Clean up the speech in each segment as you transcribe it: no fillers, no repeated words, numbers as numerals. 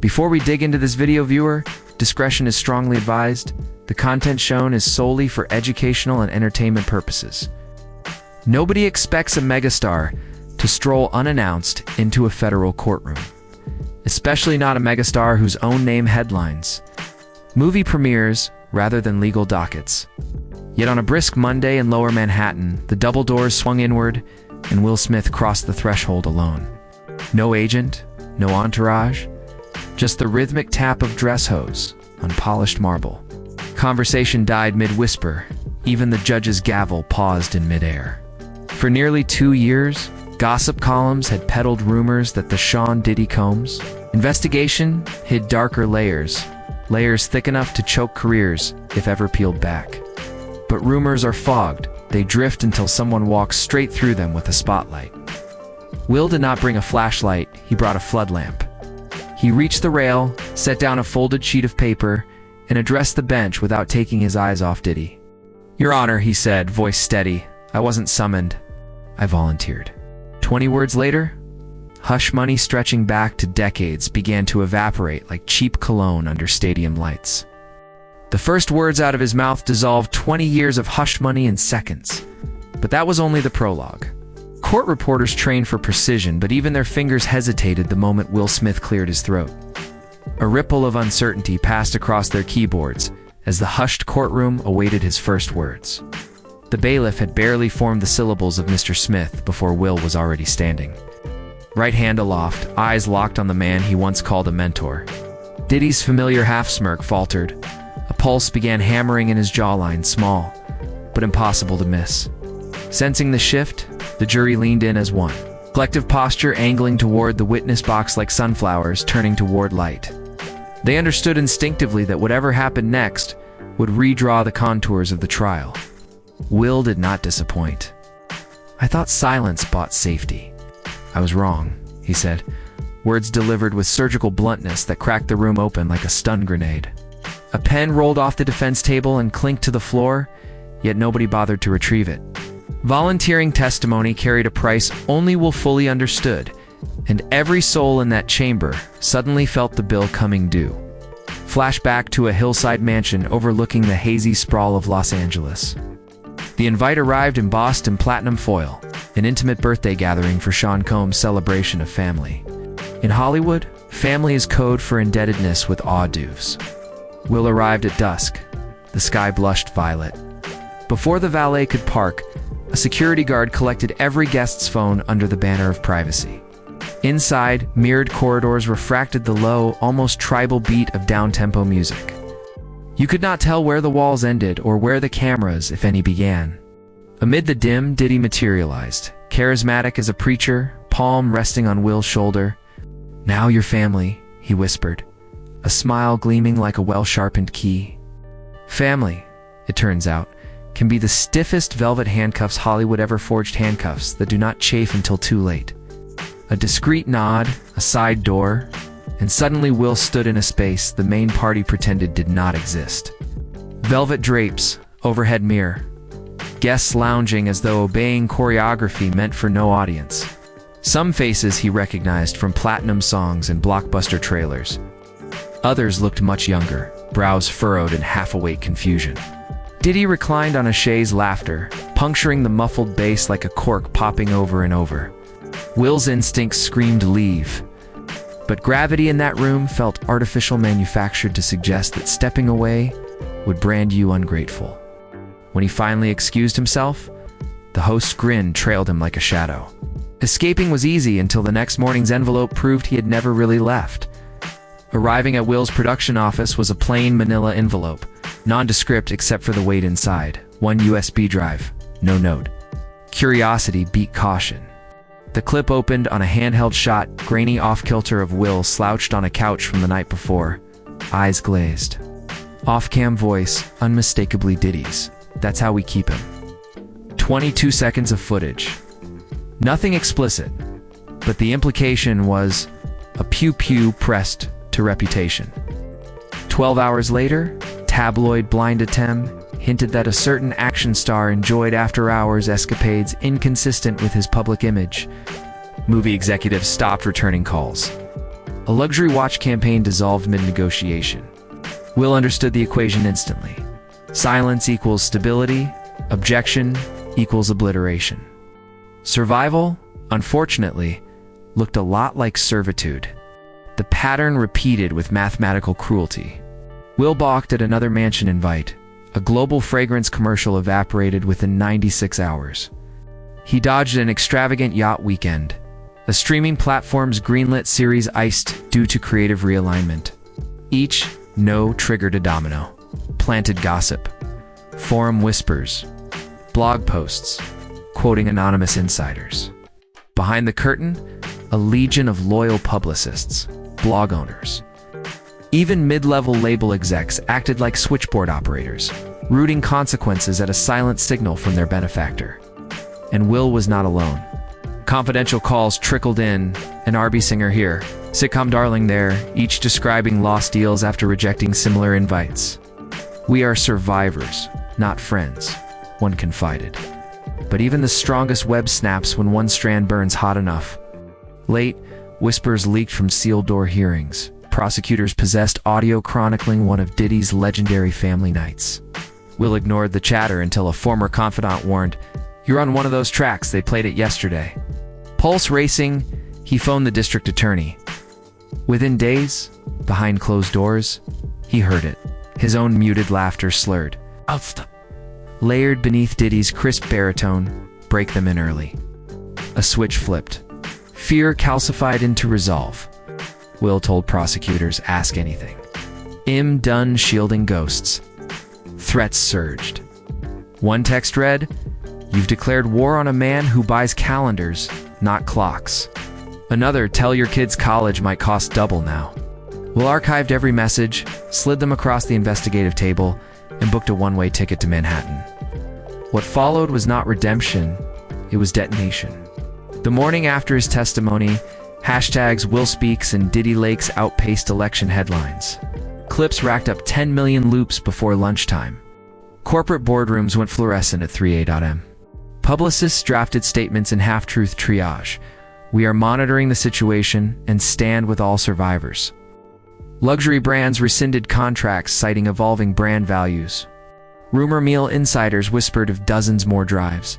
Before we dig into this video, viewer, discretion is strongly advised. The content shown is solely for educational and entertainment purposes. Nobody expects a megastar to stroll unannounced into a federal courtroom, especially not a megastar whose own name headlines movie premieres rather than legal dockets. Yet on a brisk Monday in Lower Manhattan, the double doors swung inward and Will Smith crossed the threshold alone. No agent, no entourage, just the rhythmic tap of dress hose on polished marble. Conversation died mid-whisper. Even the judge's gavel paused in midair. For nearly 2 years, gossip columns had peddled rumors that the Sean Diddy Combs investigation hid darker layers thick enough to choke careers if ever peeled back. But rumors are fogged. They drift until someone walks straight through them with a spotlight. Will did not bring a flashlight, he brought a flood lamp. He reached the rail, set down a folded sheet of paper, and addressed the bench without taking his eyes off Diddy. "Your Honor," he said, voice steady, "I wasn't summoned. I volunteered." 20 words later, hush money stretching back to decades began to evaporate like cheap cologne under stadium lights. The first words out of his mouth dissolved 20 years of hush money in seconds. But that was only the prologue. Court reporters trained for precision, but even their fingers hesitated the moment Will Smith cleared his throat. A ripple of uncertainty passed across their keyboards as the hushed courtroom awaited his first words. The bailiff had barely formed the syllables of Mr. Smith before Will was already standing. Right hand aloft, eyes locked on the man he once called a mentor. Diddy's familiar half-smirk faltered. A pulse began hammering in his jawline, small, but impossible to miss. Sensing the shift, the jury leaned in as one. Collective posture angling toward the witness box like sunflowers turning toward light. They understood instinctively that whatever happened next would redraw the contours of the trial. Will did not disappoint. "I thought silence bought safety. I was wrong," he said, words delivered with surgical bluntness that cracked the room open like a stun grenade. A pen rolled off the defense table and clinked to the floor, yet nobody bothered to retrieve it. Volunteering testimony carried a price only Will fully understood, and every soul in that chamber suddenly felt the bill coming due. Flashback to a hillside mansion overlooking the hazy sprawl of Los Angeles. The invite arrived embossed in platinum foil, an intimate birthday gathering for Sean Combs' celebration of family. In Hollywood, family is code for indebtedness with hors d'oeuvres. Will arrived at dusk. The sky blushed violet. Before the valet could park, a security guard collected every guest's phone under the banner of privacy. Inside, mirrored corridors refracted the low, almost tribal beat of down-tempo music. You could not tell where the walls ended or where the cameras, if any, began. Amid the dim, Diddy materialized, charismatic as a preacher, palm resting on Will's shoulder. "Now your family," he whispered, a smile gleaming like a well-sharpened key. Family, it turns out, can be the stiffest velvet handcuffs Hollywood ever forged, handcuffs that do not chafe until too late. A discreet nod, a side door, and suddenly Will stood in a space the main party pretended did not exist. Velvet drapes, overhead mirror. Guests lounging as though obeying choreography meant for no audience. Some faces he recognized from platinum songs and blockbuster trailers. Others looked much younger, brows furrowed in half-awake confusion. Diddy reclined on a chaise, laughter puncturing the muffled bass like a cork popping over and over. Will's instincts screamed leave, but gravity in that room felt artificial, manufactured to suggest that stepping away would brand you ungrateful. When he finally excused himself, the host's grin trailed him like a shadow. Escaping was easy until the next morning's envelope proved he had never really left. Arriving at Will's production office was a plain manila envelope, nondescript except for the weight inside. One USB drive, no note. Curiosity beat caution. The clip opened on a handheld shot, grainy off-kilter of Will slouched on a couch from the night before, eyes glazed. Off-cam voice, unmistakably Diddy's. That's how we keep him. 22 seconds of footage. Nothing explicit, but the implication was a pew-pew pressed to reputation. 12 hours later, tabloid blind attempt hinted that a certain action star enjoyed after-hours escapades inconsistent with his public image. Movie executives stopped returning calls. A luxury watch campaign dissolved mid-negotiation. Will understood the equation instantly. Silence equals stability, objection equals obliteration. Survival, unfortunately, looked a lot like servitude. The pattern repeated with mathematical cruelty. Will balked at another mansion invite. A global fragrance commercial evaporated within 96 hours. He dodged an extravagant yacht weekend. A streaming platform's greenlit series iced due to creative realignment. Each no triggered a domino. Planted gossip. Forum whispers. Blog posts. Quoting anonymous insiders. Behind the curtain, a legion of loyal publicists. Blog owners. Even mid-level label execs acted like switchboard operators, rooting consequences at a silent signal from their benefactor. And Will was not alone. Confidential calls trickled in, an R&B singer here, sitcom darling there, each describing lost deals after rejecting similar invites. "We are survivors, not friends," one confided. But even the strongest web snaps when one strand burns hot enough. Late, whispers leaked from sealed door hearings. Prosecutors possessed audio chronicling one of Diddy's legendary family nights. Will ignored the chatter until a former confidant warned, "You're on one of those tracks, they played it yesterday." Pulse racing, he phoned the district attorney. Within days, behind closed doors, he heard it. His own muted laughter slurred. Layered beneath Diddy's crisp baritone, break them in early. A switch flipped. Fear calcified into resolve. Will told prosecutors, "Ask anything." I'm done shielding ghosts. Threats surged. One text read, "You've declared war on a man who buys calendars, not clocks." Another, "Tell your kids college might cost double now." Will archived every message, slid them across the investigative table, and booked a one-way ticket to Manhattan. What followed was not redemption, it was detonation. The morning after his testimony, hashtags Will Speaks and Diddy Lakes outpaced election headlines. Clips racked up 10 million loops before lunchtime. Corporate boardrooms went fluorescent at 3 a.m. Publicists drafted statements in half-truth triage. "We are monitoring the situation and stand with all survivors." Luxury brands rescinded contracts citing evolving brand values. Rumor mill insiders whispered of dozens more drives.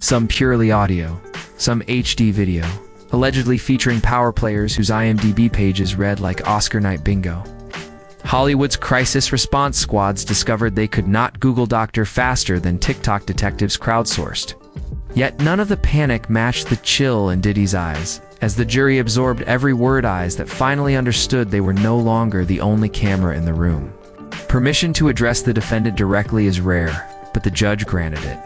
Some purely audio, some HD video, allegedly featuring power players whose IMDb pages read like Oscar night bingo. Hollywood's crisis response squads discovered they could not Google doctor faster than TikTok detectives crowdsourced. Yet none of the panic matched the chill in Diddy's eyes, as the jury absorbed every word eyes that finally understood they were no longer the only camera in the room. Permission to address the defendant directly is rare, but the judge granted it.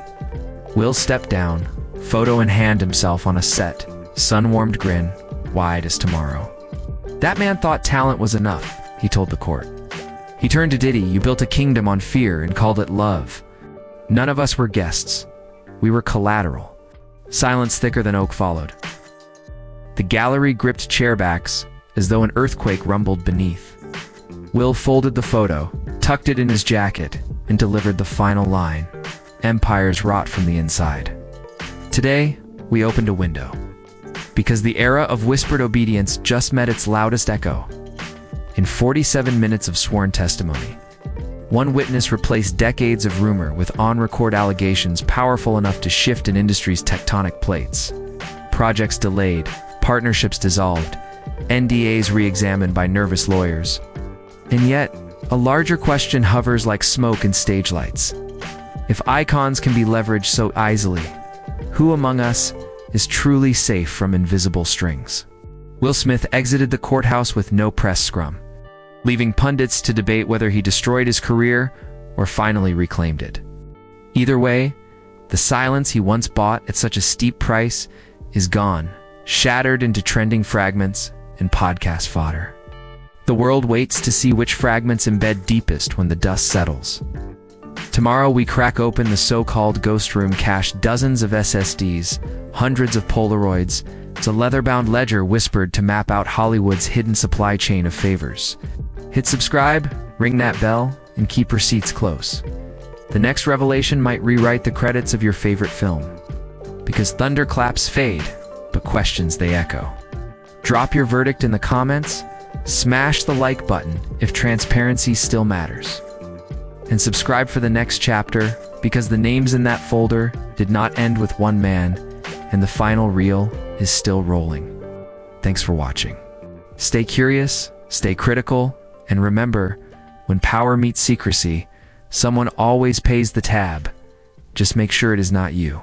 Will stepped down, photo in hand, himself on a set, sun-warmed grin, wide as tomorrow. "That man thought talent was enough," he told the court. He turned to Diddy, "You built a kingdom on fear and called it love. None of us were guests. We were collateral." Silence thicker than oak followed. The gallery gripped chairbacks as though an earthquake rumbled beneath. Will folded the photo, tucked it in his jacket, and delivered the final line. "Empires rot from the inside." Today, we opened a window. Because the era of whispered obedience just met its loudest echo. In 47 minutes of sworn testimony, one witness replaced decades of rumor with on-record allegations powerful enough to shift an industry's tectonic plates. Projects delayed, partnerships dissolved, NDAs re-examined by nervous lawyers. And yet, a larger question hovers like smoke in stage lights. If icons can be leveraged so easily, who among us is truly safe from invisible strings? Will Smith exited the courthouse with no press scrum, leaving pundits to debate whether he destroyed his career or finally reclaimed it. Either way, the silence he once bought at such a steep price is gone, shattered into trending fragments and podcast fodder. The world waits to see which fragments embed deepest when the dust settles. Tomorrow we crack open the so-called ghost room cached dozens of SSDs, hundreds of Polaroids. It's a leather-bound ledger whispered to map out Hollywood's hidden supply chain of favors. Hit subscribe, ring that bell, and keep receipts close. The next revelation might rewrite the credits of your favorite film. Because thunderclaps fade, but questions they echo. Drop your verdict in the comments, smash the like button if transparency still matters, and subscribe for the next chapter, because the names in that folder did not end with one man, and the final reel is still rolling. Thanks for watching. Stay curious, stay critical, and remember, when power meets secrecy, someone always pays the tab. Just make sure it is not you.